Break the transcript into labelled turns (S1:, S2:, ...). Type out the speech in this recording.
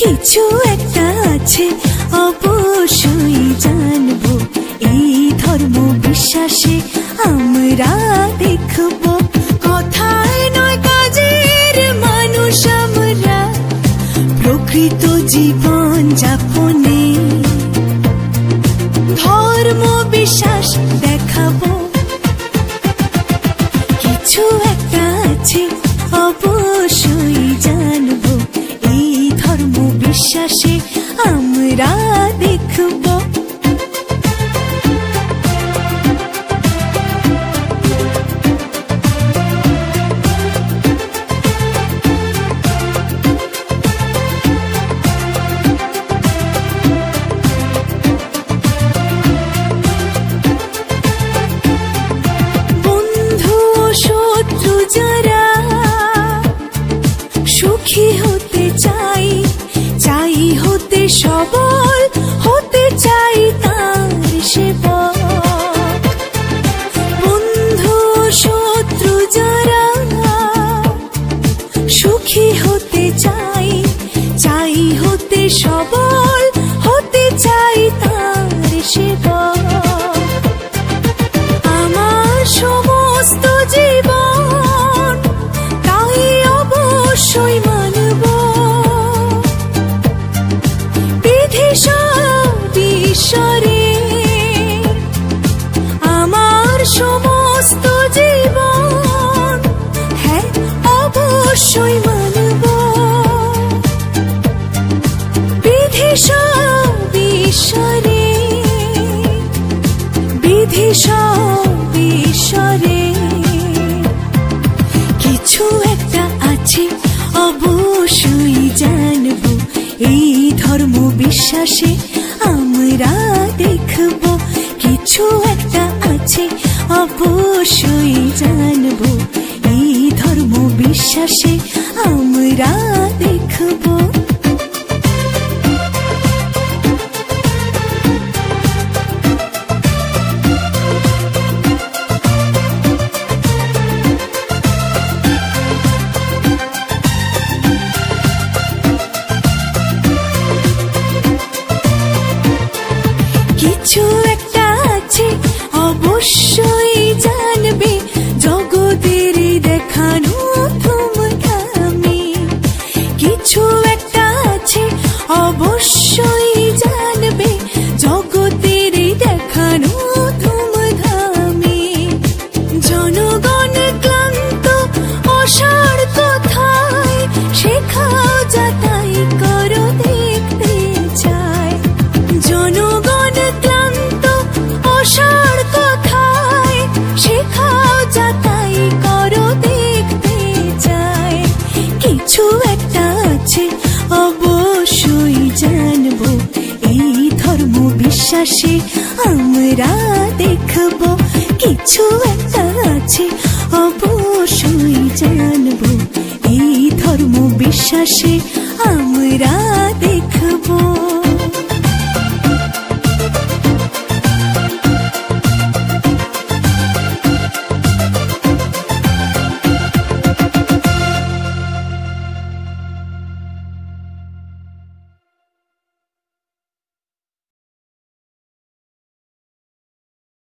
S1: কিছু একটা আছে অবশ্যই জানবো, এই ধর্ম বিশ্বাসে আমরা দেখবো। কথায় নয় কাজের মানুষ আমরা, প্রকৃত জীবন যাপনে ধর্ম বিশ্বাস দেখাবো। কিছু একটা আছে অবশ্যই জানবো, এই ধর্ম বিশ্বাসে আমরা দেখবো। সুখী হতে চাই, চাই হতে সবল, হতে চাই তার সেবক। বন্ধু শত্রু যারা, সুখী হতে চাই, চাই হতে সবল, হতে চাই তার সেবক। আমার সমস্ত জীবন তাই অবশ্যই মানব, বিধি ঈশ্বরে। আমার সমস্ত জীবন হ্যাঁ অবশ্যই মানব, বিধি ঈশ্বরে, বিধি ঈশ্বরে। কিছু একটা আছে অবশ্যই জানবো, এই ধর্ম বিশ্বাসে আমরা দেখবো। কিছু একটা আছে অবশ্যই জানবো, এই ধর্ম বিশ্বাসে আমরা দেখবো। কিছু একটা আছে অবশ্যই জানবে, জগতের দেখানো ধুমধামে। কিছু একটা আছে অবশ্যই জানবে, জগতের দেখানো ধুমধামে। জনগণ ক্লান্ত অসার কথায়, শেখাও যাতাই করো দেখতে চায়। জনগণ ক্লান্ত অসার কথায়, শেখাও যাতাই করো দেখতে চায়। কিছু একটা আছে অবশ্যই জানবো, এই ধর্ম বিশ্বাসে আমরা দেখবো। কিছু একটা আছে অবশ্যই জানবো, এই ধর্ম বিশ্বাসে আমরা দেখবো।